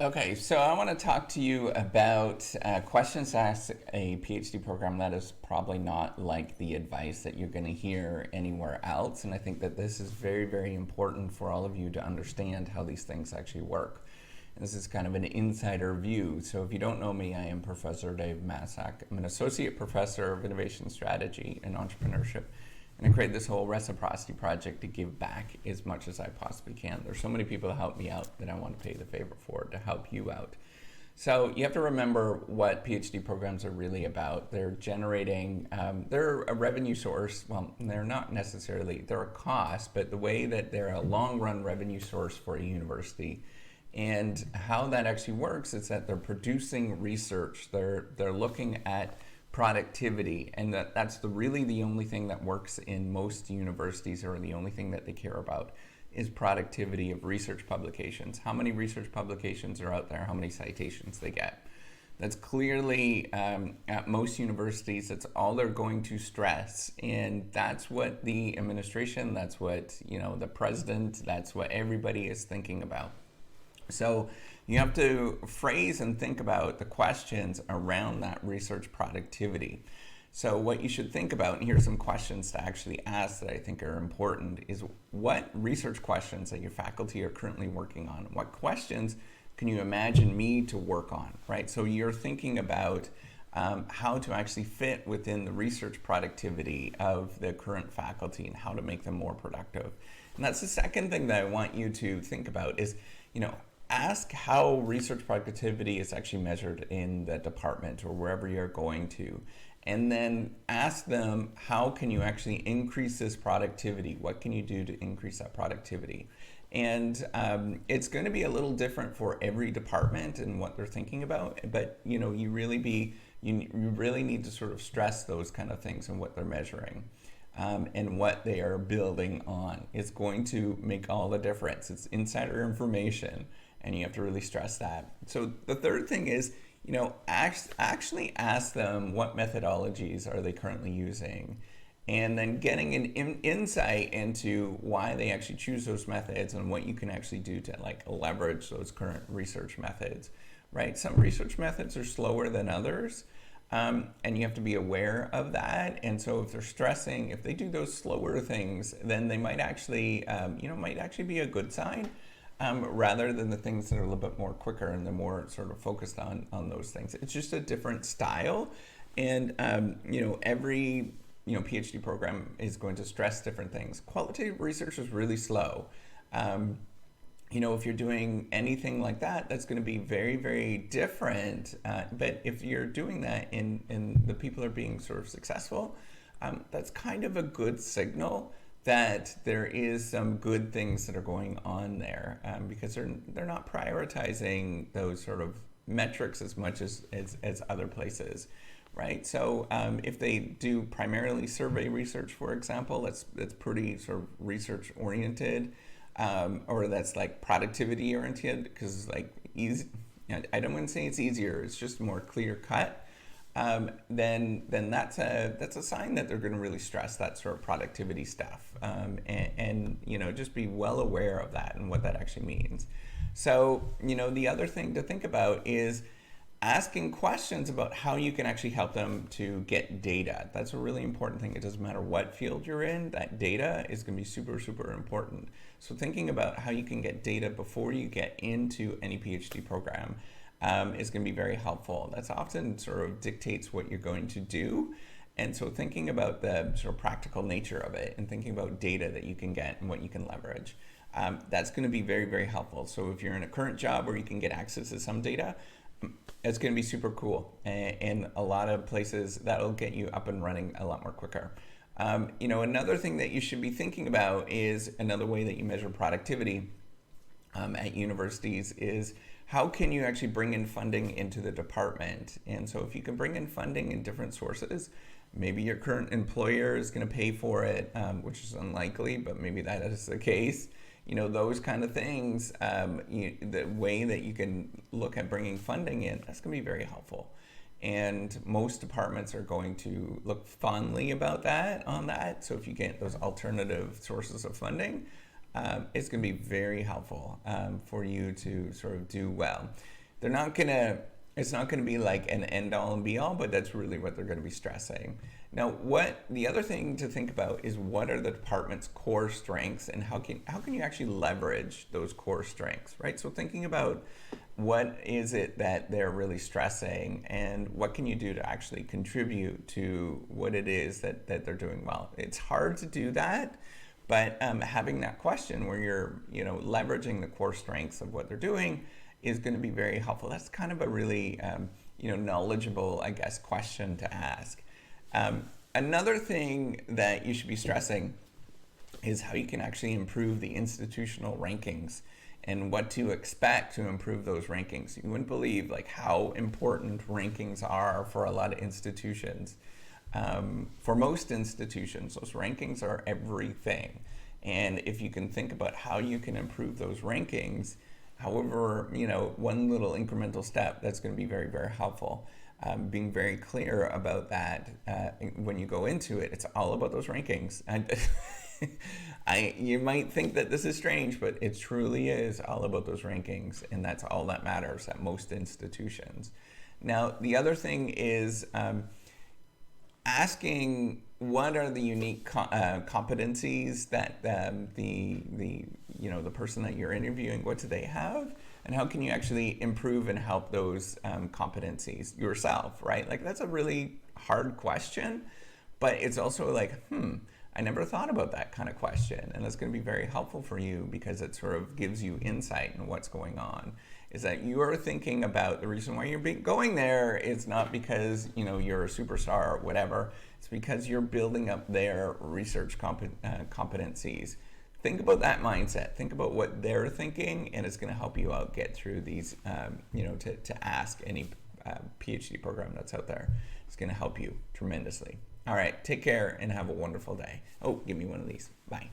Okay, so I want to talk to you about questions to ask a PhD program that is probably not like the advice that you're going to hear anywhere else. And I think that this is very, very important for all of you to understand how these things actually work. And this is kind of an insider view. So if you don't know me, I am Professor Dave Massack. I'm an associate professor of innovation strategy and entrepreneurship. And I created this whole reciprocity project to give back as much as I possibly can. There's so many people who help me out that I want to pay the favor for to help you out. So you have to remember what PhD programs are really about. They're generating, they're a revenue source. Well, they're not necessarily, they're a cost, but the way that they're a long run revenue source for a university. And how that actually works is that they're producing research. They're looking at productivity, and that's really the only thing that works in most universities, or the only thing that they care about is productivity of research publications. How many research publications are out there, how many citations they get. That's clearly, at most universities, that's all they're going to stress, and that's what the administration, that's what the president, that's what everybody is thinking about. So you have to phrase and think about the questions around that research productivity. So what you should think about, and here's some questions to actually ask that I think are important, is what research questions that your faculty are currently working on? What questions can you imagine me to work on, right? So you're thinking about how to actually fit within the research productivity of the current faculty and how to make them more productive. And that's the second thing that I want you to think about is, ask how research productivity is actually measured in the department or wherever you're going to. And then ask them, how can you actually increase this productivity? What can you do to increase that productivity? And it's going to be a little different for every department and what they're thinking about. But you really need to sort of stress those kind of things and what they're measuring. And what they are building on. It's going to make all the difference. It's insider information, and you have to really stress that. So the third thing is, actually ask them what methodologies are they currently using, and then getting an insight into why they actually choose those methods and what you can actually do to leverage those current research methods, right? Some research methods are slower than others. And you have to be aware of that. And so if they're stressing, if they do those slower things, then they might actually, be a good sign, rather than the things that are a little bit more quicker and they're more sort of focused on those things. It's just a different style. And, every, PhD program is going to stress different things. Qualitative research is really slow. If you're doing anything like that, that's going to be very, very different. But if you're doing that and the people are being sort of successful, that's kind of a good signal that there is some good things that are going on there, because they're not prioritizing those sort of metrics as much as other places. Right, so if they do primarily survey research, for example, that's pretty sort of research oriented. Or that's like productivity oriented, because easy. I don't want to say it's easier. It's just more clear cut. Then that's a sign that they're going to really stress that sort of productivity stuff, and just be well aware of that and what that actually means. So the other thing to think about is asking questions about how you can actually help them to get data. That's a really important thing. It doesn't matter what field you're in, that data is going to be super, super important. So thinking about how you can get data before you get into any PhD program is going to be very helpful. That's often sort of dictates what you're going to do. And so thinking about the sort of practical nature of it and thinking about data that you can get and what you can leverage, that's going to be very, very helpful. So if you're in a current job where you can get access to some data, it's going to be super cool, and a lot of places that'll get you up and running a lot more quicker. Another thing that you should be thinking about is another way that you measure productivity at universities is how can you actually bring in funding into the department. And so if you can bring in funding in different sources, maybe your current employer is going to pay for it, which is unlikely, but maybe that is the case. Those kind of things, the way that you can look at bringing funding in, that's going to be very helpful. And most departments are going to look fondly about that, on that. So if you get those alternative sources of funding, it's going to be very helpful for you to sort of do well. They're not going to, it's not going to be like an end all and be all, but that's really what they're going to be stressing. Now, what the other thing to think about is what are the department's core strengths and how can you actually leverage those core strengths, right? So thinking about what is it that they're really stressing and what can you do to actually contribute to what it is that they're doing well. It's hard to do that, but having that question where you're, leveraging the core strengths of what they're doing is going to be very helpful. That's kind of a really, knowledgeable, I guess, question to ask. Another thing that you should be stressing is how you can actually improve the institutional rankings and what to expect to improve those rankings. You wouldn't believe like how important rankings are for a lot of institutions. For most institutions, those rankings are everything. And if you can think about how you can improve those rankings, however, one little incremental step, that's going to be very, very helpful. Being very clear about that when you go into it, it's all about those rankings. And you might think that this is strange, but it truly is all about those rankings, and that's all that matters at most institutions. Now, the other thing is asking what are the unique competencies that the person that you're interviewing, what do they have? And how can you actually improve and help those competencies yourself, right? Like that's a really hard question, but it's also like, I never thought about that kind of question. And it's going to be very helpful for you because it sort of gives you insight in what's going on. Is that you are thinking about the reason why you're going there is not because, you're a superstar or whatever. It's because you're building up their research competencies. Think about that mindset. Think about what they're thinking, and it's going to help you out get through these, to ask any PhD program that's out there. It's going to help you tremendously. All right, take care and have a wonderful day. Oh, give me one of these. Bye.